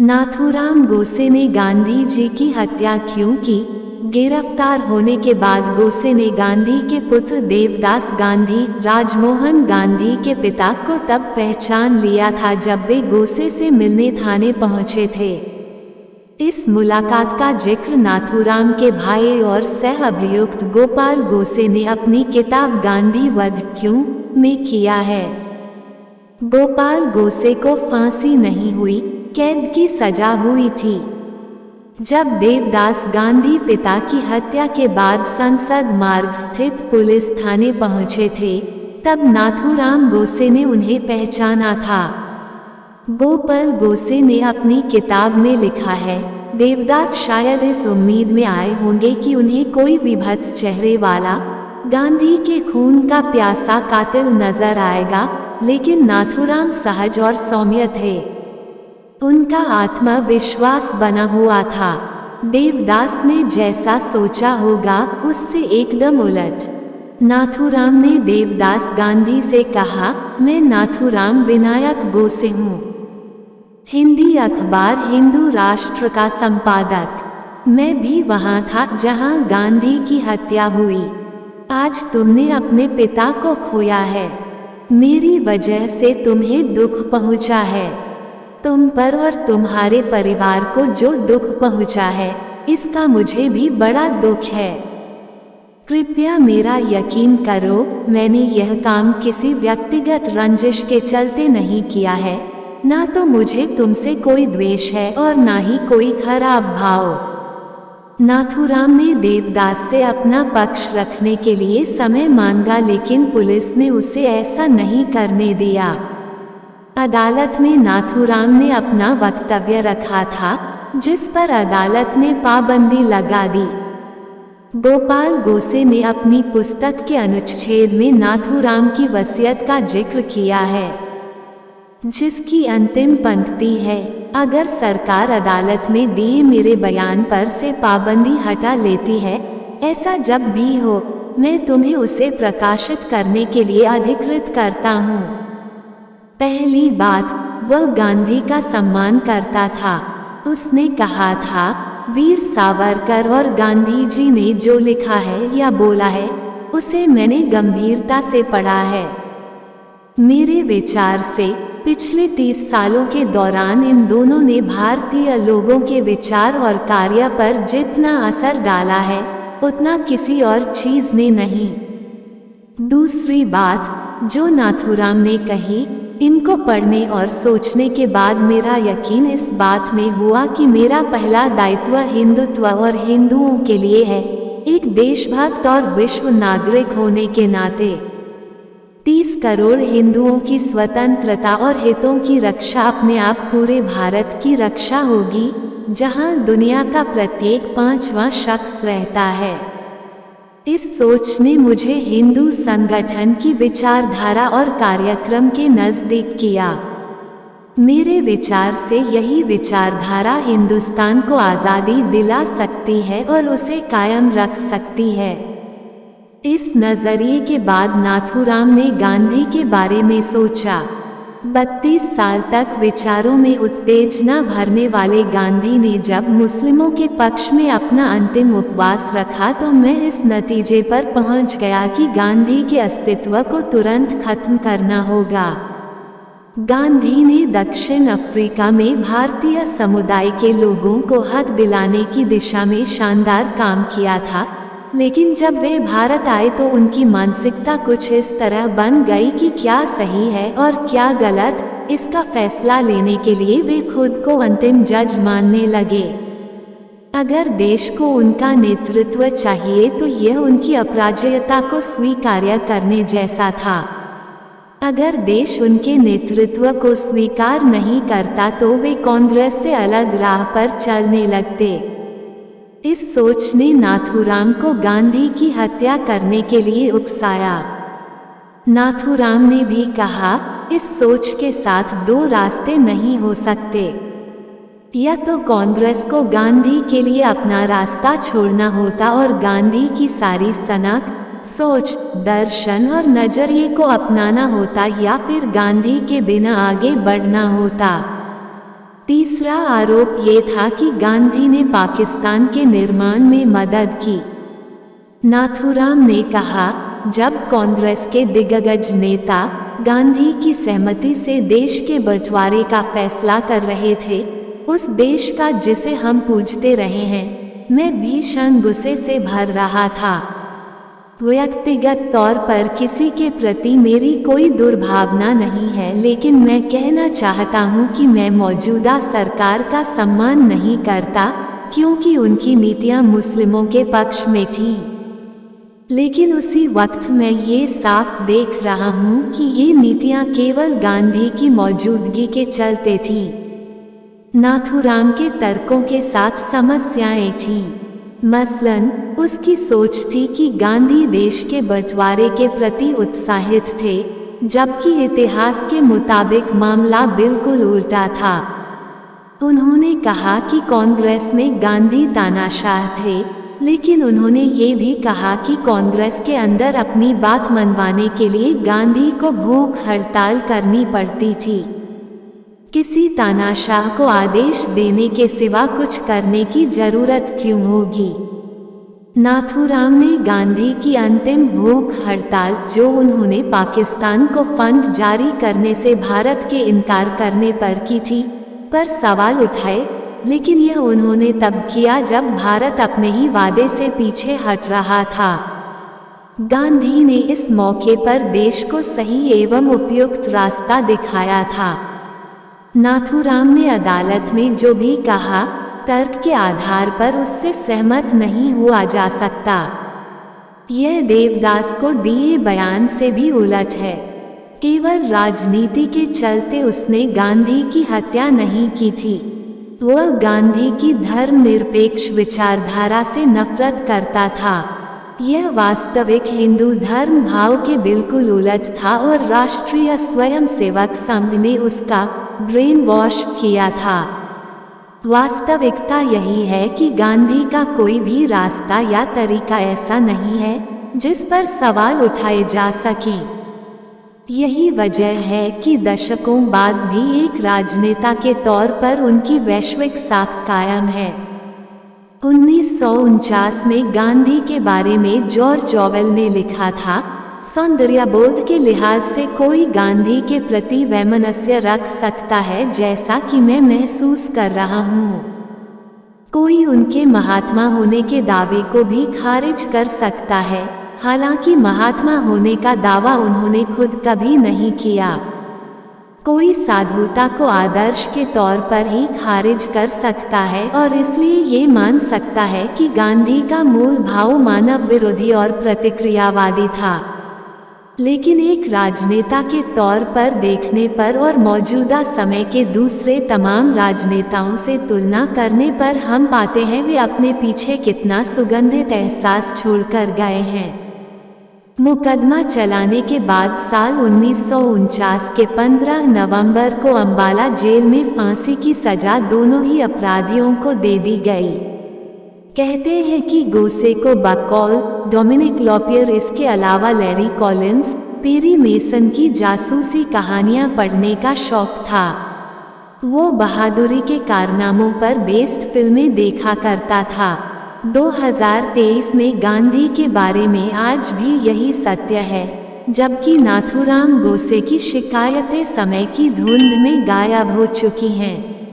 नाथूराम गोसे ने गांधी जी की हत्या क्यों की? गिरफ्तार होने के बाद गोसे ने गांधी के पुत्र देवदास गांधी, राजमोहन गांधी के पिता को तब पहचान लिया था जब वे गोसे से मिलने थाने पहुंचे थे। इस मुलाकात का जिक्र नाथूराम के भाई और सह अभियुक्त गोपाल गोसे ने अपनी किताब गांधी वध क्यों में किया है। गोपाल गोसे को फांसी नहीं हुई, कैद की सजा हुई थी। जब देवदास गांधी पिता की हत्या के बाद संसद मार्ग स्थित पुलिस थाने पहुंचे थे, तब नाथूराम गोसे ने उन्हें पहचाना था। गोपाल गोसे ने अपनी किताब में लिखा है, देवदास शायद इस उम्मीद में आए होंगे कि उन्हें कोई विभत्स चेहरे वाला, गांधी के खून का प्यासा कातिल नजर आएगा, लेकिन नाथूराम सहज और सौम्य थे। उनका आत्मविश्वास बना हुआ था। देवदास ने जैसा सोचा होगा उससे एकदम उलट। नाथूराम ने देवदास गांधी से कहा, मैं नाथूराम विनायक गोसे हूँ, हिंदी अखबार हिंदू राष्ट्र का संपादक। मैं भी वहाँ था जहाँ गांधी की हत्या हुई। आज तुमने अपने पिता को खोया है। मेरी वजह से तुम्हें दुख पहुँचा है। तुम पर और तुम्हारे परिवार को जो दुख पहुँचा है, इसका मुझे भी बड़ा दुख है। कृपया मेरा यकीन करो, मैंने यह काम किसी व्यक्तिगत रंजिश के चलते नहीं किया है। ना तो मुझे तुमसे कोई द्वेष है और ना ही कोई खराब भाव। नाथूराम ने देवदास से अपना पक्ष रखने के लिए समय मांगा, लेकिन पुलिस ने उसे ऐसा नहीं करने दिया। अदालत में नाथूराम ने अपना वक्तव्य रखा था, जिस पर अदालत ने पाबंदी लगा दी। गोपाल गोसे ने अपनी पुस्तक के अनुच्छेद में नाथूराम की वसीयत का जिक्र किया है, जिसकी अंतिम पंक्ति है, अगर सरकार अदालत में दिए मेरे बयान पर से पाबंदी हटा लेती है, ऐसा जब भी हो, मैं तुम्हें उसे प्रकाशित करने के लिए अधिकृत करता हूँ। पहली बात, वह गांधी का सम्मान करता था। उसने कहा था, वीर सावरकर और गांधी जी ने जो लिखा है या बोला है, उसे मैंने गंभीरता से पढ़ा है। मेरे विचार से पिछले 30 सालों के दौरान इन दोनों ने भारतीय लोगों के विचार और कार्य पर जितना असर डाला है, उतना किसी और चीज ने नहीं। दूसरी बात जो नाथूराम ने कही, इनको पढ़ने और सोचने के बाद मेरा यकीन इस बात में हुआ कि मेरा पहला दायित्व हिंदुत्व और हिंदुओं के लिए है, एक देशभक्त और विश्व नागरिक होने के नाते। 30 करोड़ हिंदुओं की स्वतंत्रता और हितों की रक्षा अपने आप पूरे भारत की रक्षा होगी, जहां दुनिया का प्रत्येक 5वां शख्स रहता है। इस सोच ने मुझे हिंदू संगठन की विचारधारा और कार्यक्रम के नजदीक किया। मेरे विचार से यही विचारधारा हिंदुस्तान को आज़ादी दिला सकती है और उसे कायम रख सकती है। इस नजरिए के बाद नाथूराम ने गांधी के बारे में सोचा। 32 साल तक विचारों में उत्तेजना भरने वाले गांधी ने जब मुस्लिमों के पक्ष में अपना अंतिम उपवास रखा, तो मैं इस नतीजे पर पहुंच गया कि गांधी के अस्तित्व को तुरंत खत्म करना होगा। गांधी ने दक्षिण अफ्रीका में भारतीय समुदाय के लोगों को हक दिलाने की दिशा में शानदार काम किया था, लेकिन जब वे भारत आए तो उनकी मानसिकता कुछ इस तरह बन गई कि क्या सही है और क्या गलत, इसका फैसला लेने के लिए वे खुद को अंतिम जज मानने लगे। अगर देश को उनका नेतृत्व चाहिए तो यह उनकी अपराजयता को स्वीकार्य करने जैसा था। अगर देश उनके नेतृत्व को स्वीकार नहीं करता तो वे कांग्रेस से अलग राह पर चलने लगते। इस सोच ने नाथूराम को गांधी की हत्या करने के लिए उकसाया। नाथूराम ने भी कहा, इस सोच के साथ 2 रास्ते नहीं हो सकते। या तो कांग्रेस को गांधी के लिए अपना रास्ता छोड़ना होता और गांधी की सारी सनक, सोच, दर्शन और नजरिए को अपनाना होता, या फिर गांधी के बिना आगे बढ़ना होता। तीसरा आरोप ये था कि गांधी ने पाकिस्तान के निर्माण में मदद की। नाथूराम ने कहा, जब कांग्रेस के दिग्गज नेता गांधी की सहमति से देश के बंटवारे का फैसला कर रहे थे, उस देश का जिसे हम पूजते रहे हैं, मैं भीषण गुस्से से भर रहा था। व्यक्तिगत तौर पर किसी के प्रति मेरी कोई दुर्भावना नहीं है, लेकिन मैं कहना चाहता हूं कि मैं मौजूदा सरकार का सम्मान नहीं करता, क्योंकि उनकी नीतियां मुस्लिमों के पक्ष में थीं। लेकिन उसी वक्त मैं ये साफ देख रहा हूं कि ये नीतियां केवल गांधी की मौजूदगी के चलते थीं। नाथूराम के तर्कों के साथ समस्याएं थीं। मसलन, उसकी सोच थी कि गांधी देश के बंटवारे के प्रति उत्साहित थे, जबकि इतिहास के मुताबिक मामला बिल्कुल उल्टा था। उन्होंने कहा कि कांग्रेस में गांधी तानाशाह थे, लेकिन उन्होंने ये भी कहा कि कांग्रेस के अंदर अपनी बात मनवाने के लिए गांधी को भूख हड़ताल करनी पड़ती थी। किसी तानाशाह को आदेश देने के सिवा कुछ करने की जरूरत क्यों होगी? नाथूराम ने गांधी की अंतिम भूख हड़ताल, जो उन्होंने पाकिस्तान को फंड जारी करने से भारत के इनकार करने पर की थी, पर सवाल उठाए, लेकिन यह उन्होंने तब किया जब भारत अपने ही वादे से पीछे हट रहा था। गांधी ने इस मौके पर देश को सही एवं उपयुक्त रास्ता दिखाया था। नाथूराम ने अदालत में जो भी कहा, तर्क के आधार पर उससे सहमत नहीं हुआ जा सकता। यह देवदास को दिए बयान से भी उलट है। केवल राजनीति के चलते उसने गांधी की हत्या नहीं की थी। वह गांधी की धर्मनिरपेक्ष विचारधारा से नफरत करता था। यह वास्तविक हिंदू धर्म भाव के बिल्कुल उलट था और राष्ट्रीय स्वयंसेवक संघ ने उसका ब्रेन वॉश किया था। वास्तविकता यही है कि गांधी का कोई भी रास्ता या तरीका ऐसा नहीं है जिस पर सवाल उठाए जा सकें। यही वजह है कि दशकों बाद भी एक राजनेता के तौर पर उनकी वैश्विक साख कायम है। 1949 में गांधी के बारे में जॉर्ज ऑवेल ने लिखा था, सौंदर्यबोध के लिहाज से कोई गांधी के प्रति वैमनस्य रख सकता है जैसा कि मैं महसूस कर रहा हूँ। कोई उनके महात्मा होने के दावे को भी खारिज कर सकता है, हालांकि महात्मा होने का दावा उन्होंने खुद कभी नहीं किया। कोई साधुता को आदर्श के तौर पर ही खारिज कर सकता है और इसलिए ये मान सकता है कि गांधी का मूल भाव मानव विरोधी और प्रतिक्रियावादी था। लेकिन एक राजनेता के तौर पर देखने पर और मौजूदा समय के दूसरे तमाम राजनेताओं से तुलना करने पर हम पाते हैं वे अपने पीछे कितना सुगंधित एहसास छोड़कर गए हैं। मुकदमा चलाने के बाद साल 1949 के 15 नवंबर को अंबाला जेल में फांसी की सजा दोनों ही अपराधियों को दे दी गई। कहते हैं कि गोसे को बकौल डोमिनिक लॉपियर, इसके अलावा लैरी कॉलिंस, पेरी मेसन की जासूसी कहानियां पढ़ने का शौक था। वो बहादुरी के कारनामों पर बेस्ड फिल्में देखा करता था। 2023 में गांधी के बारे में आज भी यही सत्य है, जबकि नाथूराम गोसे की शिकायतें समय की धुंध में गायब हो चुकी हैं।